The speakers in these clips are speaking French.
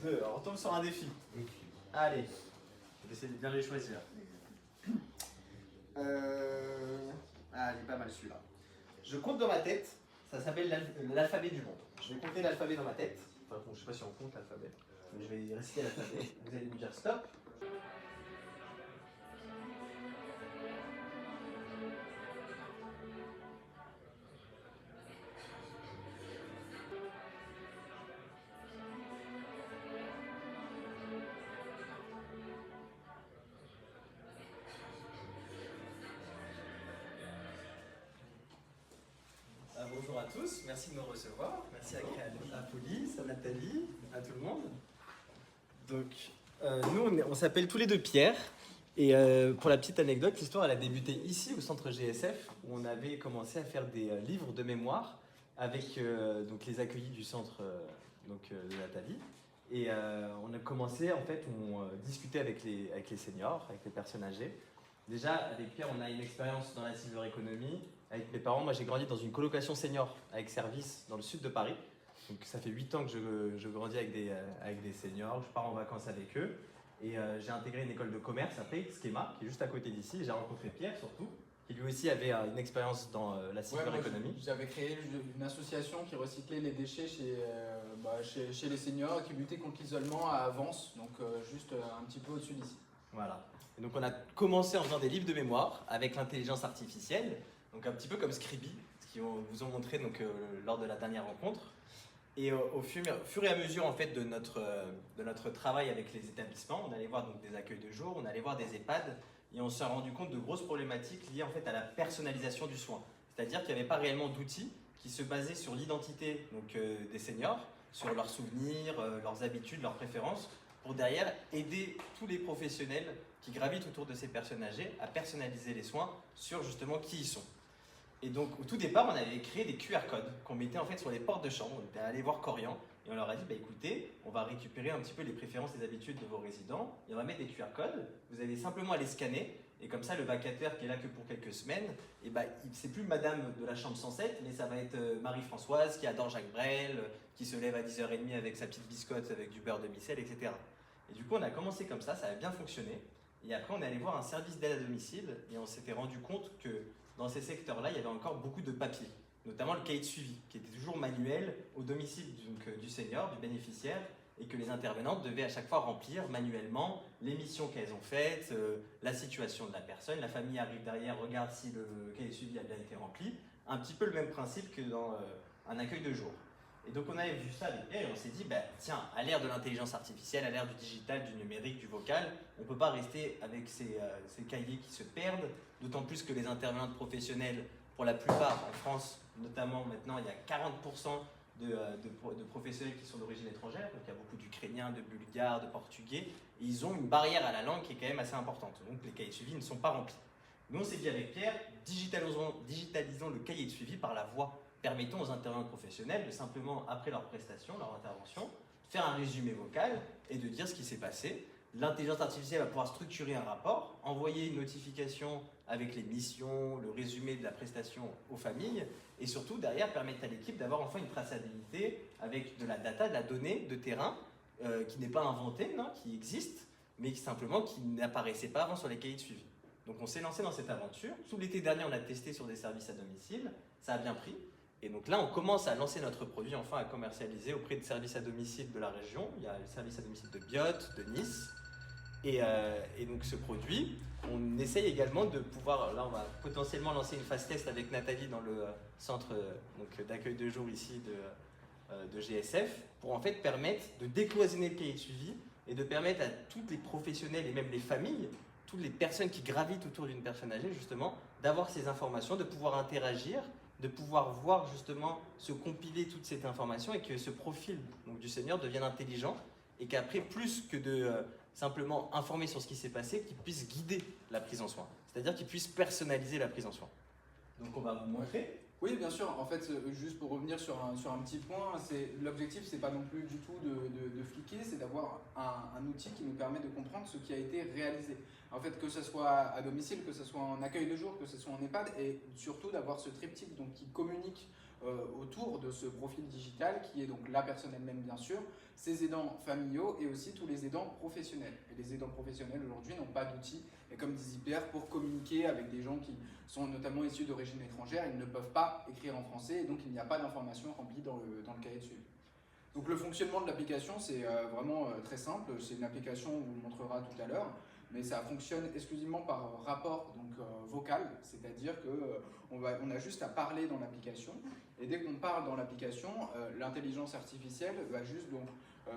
2, on retombe sur un défi. Allez, je vais essayer de bien les choisir. Ah, il est pas mal celui-là. Je compte dans ma tête, ça s'appelle l'alphabet du monde. Je vais compter l'alphabet dans ma tête. Enfin, bon, je sais pas si on compte l'alphabet. Mais je vais réciter l'alphabet. Vous allez me dire stop. Bonjour à tous, merci de me recevoir. Merci à Police, à Nathalie, à tout le monde. Donc, nous, on s'appelle tous les deux Pierre. Et pour la petite anecdote, l'histoire elle a débuté ici au centre GSF où on avait commencé à faire des livres de mémoire avec donc les accueillis du centre de Nathalie. Et on a commencé, en fait, on discutait avec les seniors, avec les personnes âgées. Déjà, avec Pierre, on a une expérience dans la silver economy. Avec mes parents, moi j'ai grandi dans une colocation senior avec service dans le sud de Paris. Donc ça fait 8 ans que je grandis avec des seniors, je pars en vacances avec eux. Et j'ai intégré une école de commerce après, Schema, qui est juste à côté d'ici. J'ai rencontré Pierre surtout, qui lui aussi avait une expérience dans la silver economy. J'avais créé une association qui recyclait les déchets chez les seniors, qui luttait contre l'isolement à Avance, donc juste un petit peu au-dessus d'ici. Voilà. Et donc on a commencé en faisant des livres de mémoire avec l'intelligence artificielle, donc un petit peu comme Scribie, ce qu'ils vous ont montré donc, lors de la dernière rencontre. Et au fur et à mesure en fait, de notre travail avec les établissements, on allait voir donc, des accueils de jour, on allait voir des EHPAD, et on s'est rendu compte de grosses problématiques liées en fait, à la personnalisation du soin. C'est-à-dire qu'il n'y avait pas réellement d'outils qui se basaient sur l'identité des seniors, sur leurs souvenirs, leurs habitudes, leurs préférences, pour derrière aider tous les professionnels qui gravitent autour de ces personnes âgées à personnaliser les soins sur justement qui ils sont. Et donc au tout départ, on avait créé des QR codes qu'on mettait en fait sur les portes de chambre. On était allé voir Corian et on leur a dit écoutez, on va récupérer un petit peu les préférences et les habitudes de vos résidents et on va mettre des QR codes. Vous avez simplement à les scanner et comme ça le vacataire qui est là que pour quelques semaines, c'est plus madame de la chambre 107, mais ça va être Marie-Françoise qui adore Jacques Brel, qui se lève à 10h30 avec sa petite biscotte avec du beurre de micelle, etc. Et du coup on a commencé comme ça a bien fonctionné. Et après on est allé voir un service d'aide à domicile et on s'était rendu compte que dans ces secteurs-là, il y avait encore beaucoup de papiers, notamment le cahier de suivi, qui était toujours manuel au domicile du senior, du bénéficiaire, et que les intervenantes devaient à chaque fois remplir manuellement les missions qu'elles ont faites, la situation de la personne. La famille arrive derrière, regarde si le cahier de suivi a bien été rempli. Un petit peu le même principe que dans un accueil de jour. Et donc on avait vu ça avec Pierre et on s'est dit, tiens, à l'ère de l'intelligence artificielle, à l'ère du digital, du numérique, du vocal, on ne peut pas rester avec ces cahiers qui se perdent, d'autant plus que les intervenantes professionnelles, pour la plupart en France, notamment maintenant, il y a 40% de professionnels qui sont d'origine étrangère, donc il y a beaucoup d'Ukrainiens, de Bulgares, de Portugais, et ils ont une barrière à la langue qui est quand même assez importante, donc les cahiers de suivi ne sont pas remplis. Nous on s'est dit avec Pierre, digitalisons le cahier de suivi par la voix. Permettons aux intervenants professionnels de simplement, après leur prestation, leur intervention, faire un résumé vocal et de dire ce qui s'est passé. L'intelligence artificielle va pouvoir structurer un rapport, envoyer une notification avec les missions, le résumé de la prestation aux familles et surtout derrière permettre à l'équipe d'avoir enfin une traçabilité avec de la data, de la donnée de terrain qui n'est pas inventée, non, qui existe, mais qui n'apparaissait pas avant sur les cahiers de suivi. Donc on s'est lancé dans cette aventure. Tout l'été dernier, on a testé sur des services à domicile, ça a bien pris. Et donc là, on commence à lancer notre produit, enfin à commercialiser auprès de services à domicile de la région. Il y a le service à domicile de Biot, de Nice. Et donc ce produit, on essaye également de pouvoir, là on va potentiellement lancer une phase test avec Nathalie dans le centre d'accueil de jour ici de GSF, pour en fait permettre de décloisonner le cahier de suivi et de permettre à tous les professionnels et même les familles, toutes les personnes qui gravitent autour d'une personne âgée justement, d'avoir ces informations, de pouvoir interagir, de pouvoir voir justement se compiler toute cette information et que ce profil donc, du senior devienne intelligent et qu'après, plus que de simplement informer sur ce qui s'est passé, qu'il puisse guider la prise en soin. C'est-à-dire qu'il puisse personnaliser la prise en soin. Donc on va vous montrer. Oui, bien sûr. En fait, juste pour revenir sur un petit point, l'objectif, c'est pas non plus du tout de fliquer, c'est d'avoir un outil qui nous permet de comprendre ce qui a été réalisé. En fait, que ce soit à domicile, que ce soit en accueil de jour, que ce soit en EHPAD, et surtout d'avoir ce triptyque donc, qui communique autour de ce profil digital qui est donc la personne elle-même bien sûr, ses aidants familiaux et aussi tous les aidants professionnels. Et les aidants professionnels aujourd'hui n'ont pas d'outils, et comme disait Pierre, pour communiquer avec des gens qui sont notamment issus d'origine étrangère, ils ne peuvent pas écrire en français et donc il n'y a pas d'informations remplies dans le cahier de suivi. Donc le fonctionnement de l'application c'est vraiment très simple, c'est une application, on vous montrera tout à l'heure, mais ça fonctionne exclusivement par rapport donc, vocal, c'est-à-dire qu'on a juste à parler dans l'application, et dès qu'on parle dans l'application, l'intelligence artificielle va juste donc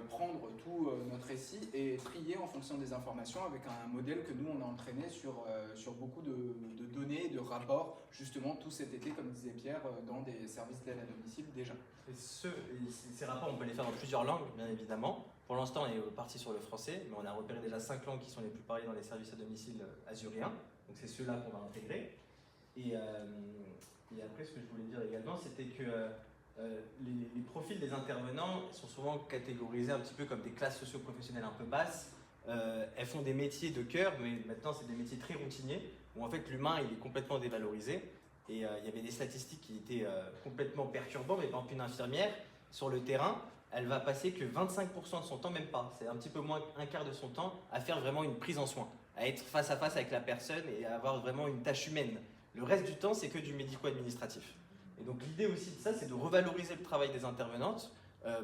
prendre tout notre récit et trier en fonction des informations avec un modèle que nous on a entraîné sur beaucoup de données, de rapports, justement tout cet été, comme disait Pierre, dans des services d'aide à domicile déjà. Et ces rapports, on peut les faire dans plusieurs langues, bien évidemment. Pour l'instant, on est parti sur le français, mais on a repéré déjà 5 langues qui sont les plus parlées dans les services à domicile azuréens. Donc c'est ceux-là qu'on va intégrer. Et après, ce que je voulais dire également, c'était que les profils des intervenants sont souvent catégorisés un petit peu comme des classes socio-professionnelles un peu basses. Elles font des métiers de cœur, mais maintenant c'est des métiers très routiniers, où en fait l'humain il est complètement dévalorisé. Et il y avait des statistiques qui étaient complètement perturbantes, mais par exemple une infirmière, sur le terrain, elle va passer que 25% de son temps, même pas, c'est un petit peu moins un quart de son temps, à faire vraiment une prise en soin, à être face à face avec la personne et à avoir vraiment une tâche humaine. Le reste du temps, c'est que du médico-administratif. Et donc l'idée aussi de ça, c'est de revaloriser le travail des intervenantes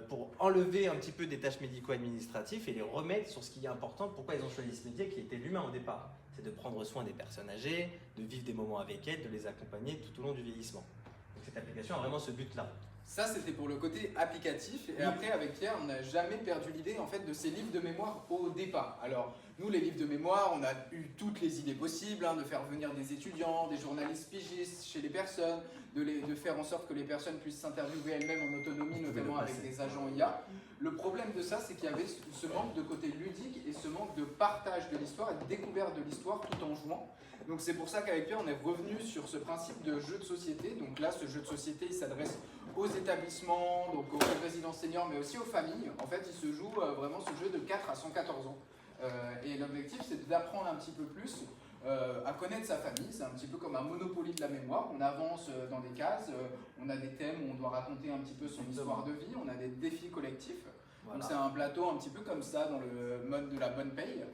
pour enlever un petit peu des tâches médico-administratives et les remettre sur ce qui est important, pourquoi ils ont choisi ce métier qui était l'humain au départ. C'est de prendre soin des personnes âgées, de vivre des moments avec elles, de les accompagner tout au long du vieillissement. Donc cette application a vraiment ce but-là. Ça, c'était pour le côté applicatif. Et après, avec Pierre, on n'a jamais perdu l'idée en fait, de ces livres de mémoire au départ. Alors, nous, les livres de mémoire, on a eu toutes les idées possibles, de faire venir des étudiants, des journalistes pigistes chez les personnes, de faire en sorte que les personnes puissent s'interviewer elles-mêmes en autonomie, notamment avec des agents IA. Le problème de ça, c'est qu'il y avait ce manque de côté ludique et ce manque de partage de l'histoire et de découverte de l'histoire tout en jouant. Donc c'est pour ça qu'avec Pierre, on est revenu sur ce principe de jeu de société. Donc là, ce jeu de société, il s'adresse aux établissements, donc aux résidences seniors, mais aussi aux familles. En fait, il se joue vraiment ce jeu de 4 à 114 ans. Et l'objectif, c'est d'apprendre un petit peu plus à connaître sa famille. C'est un petit peu comme un Monopoly de la mémoire. On avance dans des cases, on a des thèmes où on doit raconter un petit peu son histoire de vie, on a des défis collectifs. Voilà. Donc c'est un plateau un petit peu comme ça dans le mode de la bonne paye.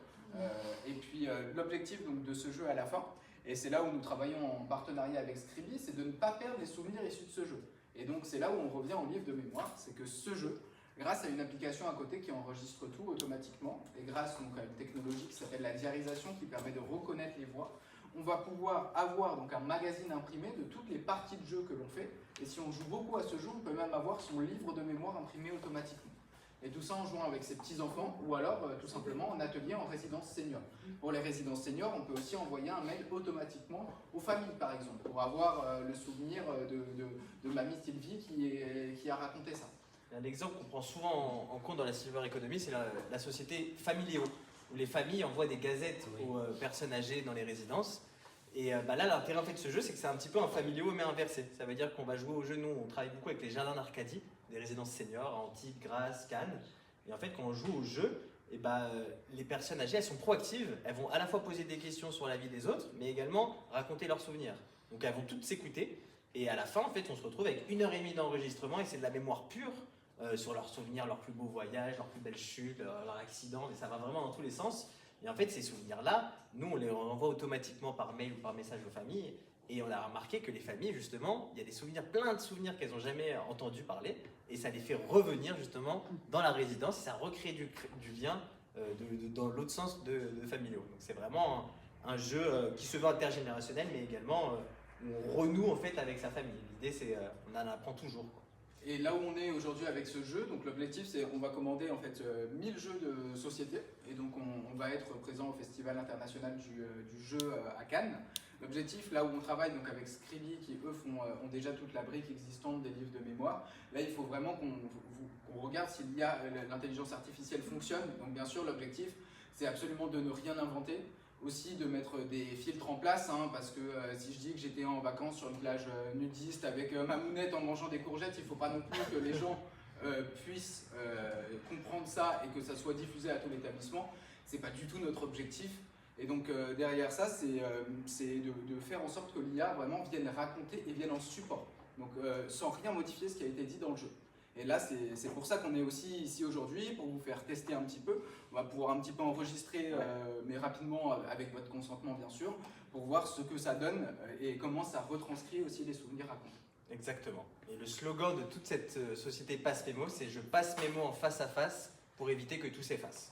Et puis l'objectif donc, de ce jeu à la fin, et c'est là où nous travaillons en partenariat avec Scribie, c'est de ne pas perdre les souvenirs issus de ce jeu. Et donc c'est là où on revient au livre de mémoire, c'est que ce jeu, grâce à une application à côté qui enregistre tout automatiquement, et grâce donc, à une technologie qui s'appelle la diarisation qui permet de reconnaître les voix, on va pouvoir avoir donc, un magazine imprimé de toutes les parties de jeu que l'on fait. Et si on joue beaucoup à ce jeu, on peut même avoir son livre de mémoire imprimé automatiquement. Et tout ça en jouant avec ses petits-enfants ou alors tout simplement en atelier en résidence senior. Pour les résidences seniors, on peut aussi envoyer un mail automatiquement aux familles par exemple, pour avoir le souvenir de mamie Sylvie qui a raconté ça. Un exemple qu'on prend souvent en compte dans la silver economy, c'est la société Familio, où les familles envoient des gazettes aux personnes âgées dans les résidences. Et là, l'intérêt en fait, de ce jeu, c'est que c'est un petit peu un Familio mais inversé. Ça veut dire qu'on va jouer au jeu, nous on travaille beaucoup avec les jardins d'Arcadie, des résidences seniors, Antibes, Grasse, Cannes. Et en fait, quand on joue au jeu, les personnes âgées, elles sont proactives. Elles vont à la fois poser des questions sur la vie des autres, mais également raconter leurs souvenirs. Donc elles vont toutes s'écouter. Et à la fin, en fait, on se retrouve avec 1h30 d'enregistrement et c'est de la mémoire pure sur leurs souvenirs, leurs plus beaux voyages, leurs plus belles chutes, leurs accidents. Et ça va vraiment dans tous les sens. Et en fait, ces souvenirs-là, nous, on les renvoie automatiquement par mail ou par message aux familles. Et on a remarqué que les familles, justement, il y a des souvenirs, plein de souvenirs qu'elles n'ont jamais entendu parler. Et ça les fait revenir, justement, dans la résidence. Et ça recrée du lien dans l'autre sens de Familio. Donc c'est vraiment un jeu qui se veut intergénérationnel, mais également où on renoue, en fait, avec sa famille. L'idée, c'est on en apprend toujours, quoi. Et là où on est aujourd'hui avec ce jeu, donc l'objectif c'est qu'on va commander en fait 1000 jeux de société et donc on va être présent au Festival international du jeu à Cannes. L'objectif, là où on travaille donc avec Scribie qui eux ont déjà toute la brique existante des livres de mémoire, là il faut vraiment qu'on regarde si l'intelligence artificielle fonctionne. Donc bien sûr l'objectif c'est absolument de ne rien inventer. Aussi de mettre des filtres en place, parce que si je dis que j'étais en vacances sur une plage nudiste avec ma mounette en mangeant des courgettes, il ne faut pas non plus que les gens puissent comprendre ça et que ça soit diffusé à tout l'établissement. Ce n'est pas du tout notre objectif. Et donc derrière ça, c'est de faire en sorte que l'IA vraiment vienne raconter et vienne en support. donc sans rien modifier ce qui a été dit dans le jeu. Et là, c'est pour ça qu'on est aussi ici aujourd'hui, pour vous faire tester un petit peu. On va pouvoir un petit peu enregistrer, mais rapidement, avec votre consentement bien sûr, pour voir ce que ça donne et comment ça retranscrit aussi les souvenirs racontés. Exactement. Et le slogan de toute cette société Passe Mémo, c'est « Je passe mes mots en face à face pour éviter que tout s'efface ».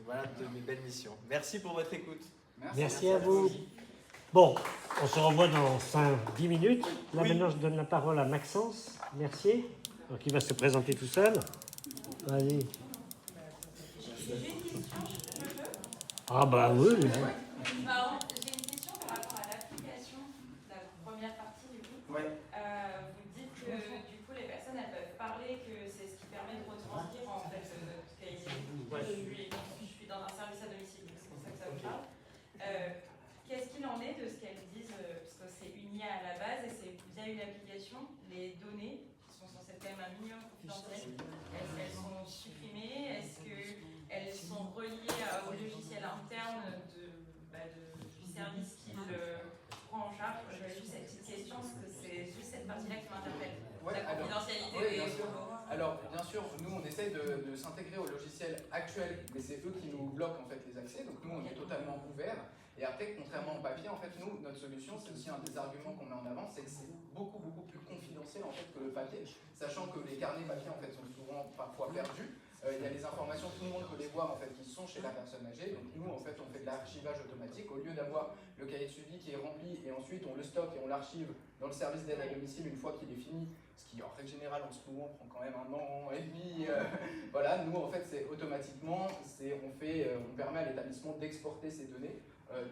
Voilà de mes belles missions. Merci pour votre écoute. Merci à vous. Bon, on se revoit dans 5-10 minutes. Là, maintenant, je donne la parole à Maxence Mercier, donc il va se présenter tout seul. Allez. Ah bah oui. J'ai une question par rapport à l'application, la première partie du coup. Vous dites que du coup les personnes elles peuvent parler, que c'est ce qui permet de retranscrire en fait ce qui a été dit. Je suis dans un service à domicile, donc c'est pour ça que ça vous parle. Qu'est-ce qu'il en est de ce qu'elles disent, parce que c'est une IA à la base et c'est via une application, les données qui sont censées être quand même un minimum confidentielles, elles sont supprimées, est-ce qu'elles sont reliées au logiciel interne du service qui le prend en charge? J'avais juste cette petite question, parce que c'est juste cette partie-là qui m'interpelle. La confidentialité des photos. Alors, bien sûr, nous, on essaye de s'intégrer au logiciel actuel, mais c'est eux qui nous bloquent en fait les accès, donc nous, on est totalement ouverts. Et après, contrairement au papier, en fait, nous, notre solution, c'est aussi un des arguments qu'on met en avant, c'est que c'est beaucoup plus confidentiel en fait que le papier, sachant que les carnets papier en fait sont souvent parfois perdus. Il y a les informations, tout le monde peut les voir en fait, qui sont chez la personne âgée. Donc nous, en fait, on fait de l'archivage automatique. Au lieu d'avoir le cahier de suivi qui est rempli et ensuite on le stocke et on l'archive dans le service d'aide à domicile une fois qu'il est fini, ce qui en règle générale en ce moment prend quand même 1 an et demi. Voilà, nous en fait, c'est automatiquement, on permet à l'établissement d'exporter ces données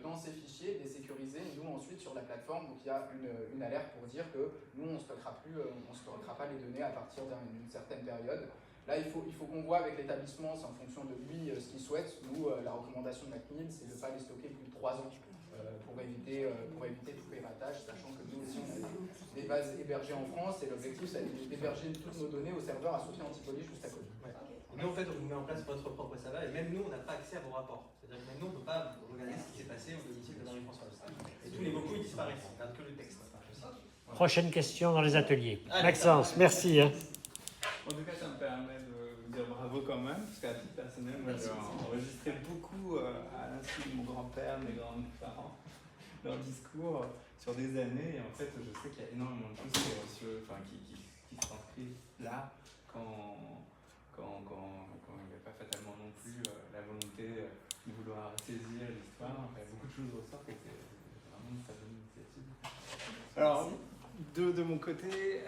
dans ces fichiers, les sécuriser, et nous ensuite sur la plateforme, donc il y a une alerte pour dire que nous on ne stockera pas les données à partir d'une certaine période. Là, il faut qu'on voit avec l'établissement, c'est en fonction de lui ce qu'il souhaite. Nous, la recommandation de la CNIL, c'est de ne pas les stocker plus de 3 ans pour éviter tout piratage, sachant que nous aussi, on a des bases hébergées en France et l'objectif, c'est d'héberger toutes nos données au serveur à Sophia Antipolis juste à côté. Nous, en fait, on vous met en place votre propre serveur et même nous, on n'a pas accès à vos rapports. C'est-à-dire que même nous, on ne peut pas regarder ce qui s'est passé au domicile de Marie-Françoise. Et tous les vocaux, ils disparaissent, on garde que le texte. Prochaine question dans les ateliers. Maxence, merci. En tout cas, ça me permet de vous dire bravo quand même, parce qu'à titre personnel, moi j'ai enregistré beaucoup à l'insu de mon grand-père, mes grands-parents, leurs discours sur des années, et en fait, je sais qu'il y a énormément de choses qui s'inscrivent là quand il n'y a pas fatalement non plus la volonté de vouloir saisir l'histoire. Beaucoup de choses ressortent et c'est vraiment une très bonne initiative. Alors, de mon côté,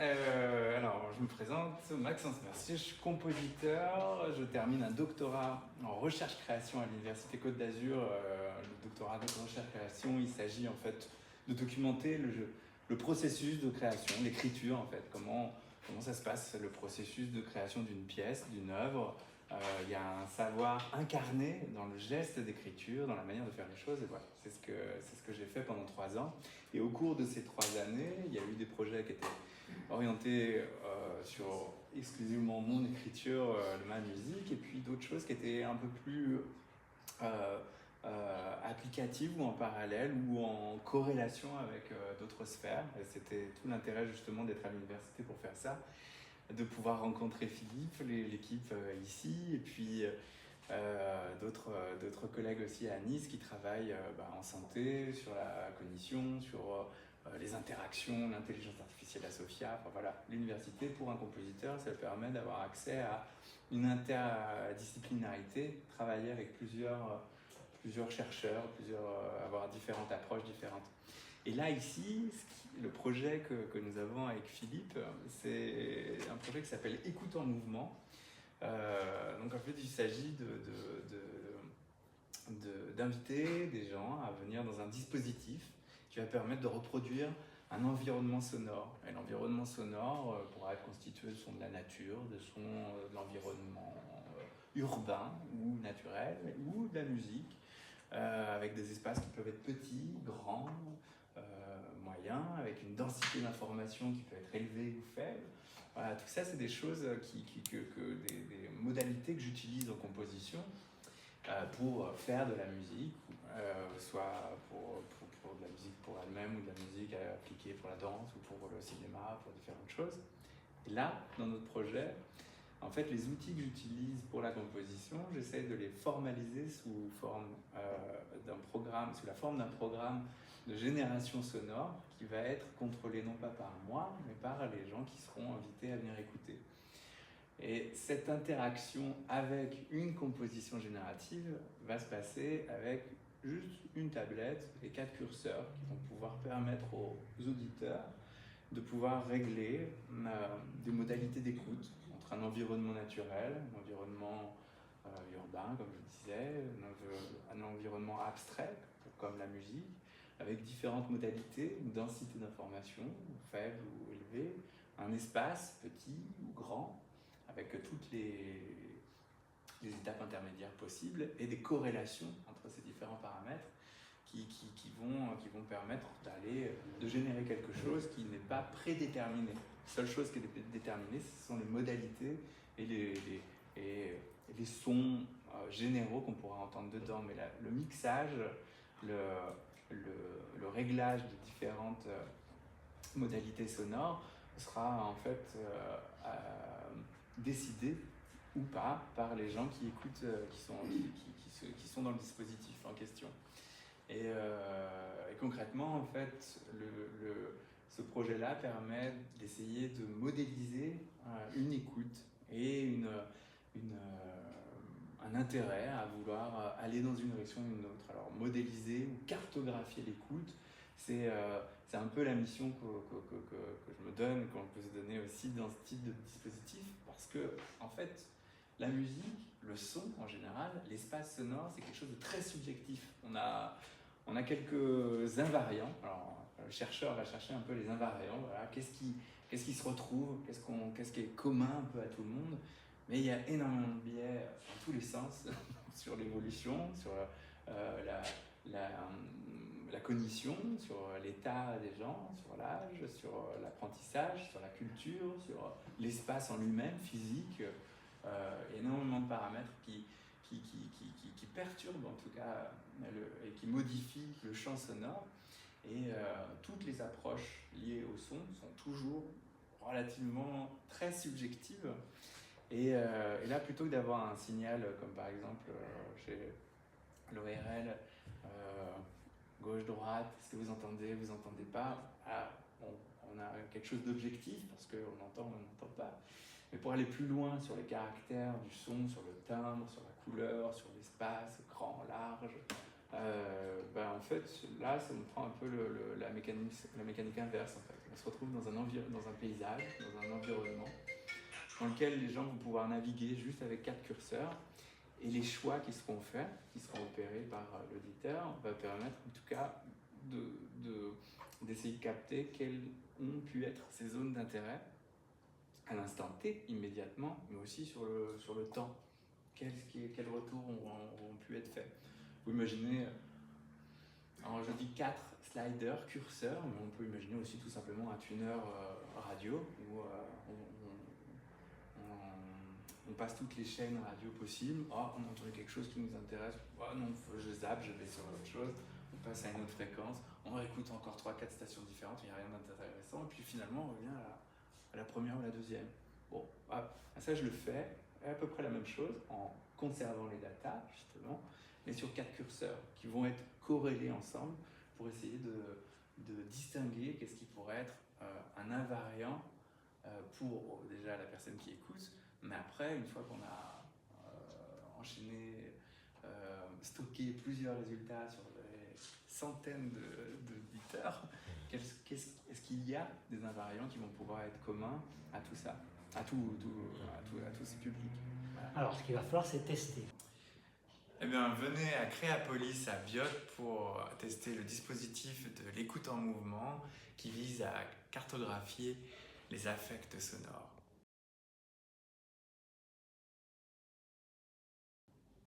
alors je me présente, Maxence Mercier, je suis compositeur, je termine un doctorat en recherche-création à l'Université Côte d'Azur. Le doctorat de recherche-création, il s'agit en fait de documenter le processus de création, l'écriture en fait, comment ça se passe, le processus de création d'une pièce, d'une œuvre. Il y a un savoir incarné dans le geste d'écriture, dans la manière de faire les choses, et voilà, c'est ce que j'ai fait pendant 3 ans. Et au cours de ces 3 années, il y a eu des projets qui étaient orientés sur exclusivement mon écriture, ma musique, et puis d'autres choses qui étaient un peu plus applicatives ou en parallèle ou en corrélation avec d'autres sphères. Et c'était tout l'intérêt justement d'être à l'université pour faire ça, de pouvoir rencontrer Philippe, l'équipe ici, et puis d'autres collègues aussi à Nice qui travaillent en santé, sur la cognition, sur les interactions, l'intelligence artificielle à Sophia. Enfin, voilà, l'université pour un compositeur, ça permet d'avoir accès à une interdisciplinarité, travailler avec plusieurs chercheurs, avoir différentes approches différentes. Et là, ici, le projet que nous avons avec Philippe, c'est un projet qui s'appelle Écoute en mouvement. Donc en fait, il s'agit d'inviter des gens à venir dans un dispositif qui va permettre de reproduire un environnement sonore. Et l'environnement sonore pourra être constitué de sons de la nature, de l'environnement urbain ou naturel, ou de la musique, avec des espaces qui peuvent être petits, grands, moyens, avec une densité d'information qui peut être élevée ou faible. Voilà, tout ça, c'est des choses, des modalités que j'utilise en composition pour faire de la musique, soit pour de la musique pour elle-même ou de la musique appliquée pour la danse ou pour le cinéma, pour différentes choses. Et là, dans notre projet, en fait, les outils que j'utilise pour la composition, j'essaie de les formaliser sous la forme d'un programme de génération sonore qui va être contrôlé non pas par moi, mais par les gens qui seront invités à venir écouter. Et cette interaction avec une composition générative va se passer avec juste une tablette et 4 curseurs qui vont pouvoir permettre aux auditeurs de pouvoir régler des modalités d'écoute entre un environnement naturel, un environnement urbain, comme je disais, un environnement abstrait, comme la musique, avec différentes modalités, une densité d'information, faible ou élevée, un espace petit ou grand, avec toutes les étapes intermédiaires possibles et des corrélations entre ces différents paramètres qui vont permettre de générer quelque chose qui n'est pas prédéterminé. La seule chose qui est déterminée, ce sont les modalités et les sons généraux qu'on pourra entendre dedans. Mais le mixage, le réglage de différentes modalités sonores sera en fait décidé ou pas par les gens qui écoutent, qui sont dans le dispositif en question. Et concrètement, en fait, ce projet-là permet d'essayer de modéliser une écoute et un intérêt à vouloir aller dans une direction ou une autre. Alors, modéliser ou cartographier l'écoute, c'est un peu la mission que je me donne, qu'on peut se donner aussi dans ce type de dispositif, parce que, en fait, la musique, le son en général, l'espace sonore, c'est quelque chose de très subjectif. On a quelques invariants. Alors, le chercheur va chercher un peu les invariants. Voilà, qu'est-ce qui se retrouve, qu'est-ce qui est commun un peu à tout le monde. Mais il y a énormément de biais dans tous les sens sur l'évolution, sur la cognition, sur l'état des gens, sur l'âge, sur l'apprentissage, sur la culture, sur l'espace en lui-même, physique. Énormément de paramètres qui perturbent en tout cas et qui modifient le champ sonore. Et toutes les approches liées au son sont toujours relativement très subjectives. Et là, plutôt que d'avoir un signal comme par exemple chez l'ORL, gauche-droite, est-ce que vous entendez pas, on a quelque chose d'objectif parce qu'on entend ou on n'entend pas. Mais pour aller plus loin sur les caractères du son, sur le timbre, sur la couleur, sur l'espace, grand, large, en fait, là, ça nous prend un peu la mécanique inverse. En fait. On se retrouve dans un paysage, dans un environnement, dans lequel les gens vont pouvoir naviguer juste avec 4 curseurs. Et les choix qui seront faits, qui seront opérés par l'auditeur, va permettre en tout cas d'essayer de capter quelles ont pu être ces zones d'intérêt à l'instant T, immédiatement, mais aussi sur le temps. Quels retours ont pu être faits. Vous imaginez, alors je dis 4 sliders, curseurs, mais on peut imaginer aussi tout simplement un tuner radio, où on passe toutes les chaînes radio possibles. Oh, on a entendu quelque chose qui nous intéresse. Oh non, je zappe, je vais sur autre chose. On passe à une autre fréquence. On réécoute encore 3-4 stations différentes, il n'y a rien d'intéressant. Et puis finalement, on revient à la première ou la deuxième. Bon, ça je le fais, à peu près la même chose, en conservant les datas, justement, mais sur 4 curseurs qui vont être corrélés ensemble pour essayer de distinguer qu'est-ce qui pourrait être un invariant pour déjà la personne qui écoute, mais après, une fois qu'on a enchaîné, stocké plusieurs résultats sur des centaines d'auditeurs, est-ce qu'il y a des invariants qui vont pouvoir être communs à tout ça, à tous ces publics? Voilà. Alors, ce qu'il va falloir, c'est tester. Eh bien, venez à Créapolis à Biot pour tester le dispositif de l'écoute en mouvement qui vise à cartographier les affects sonores.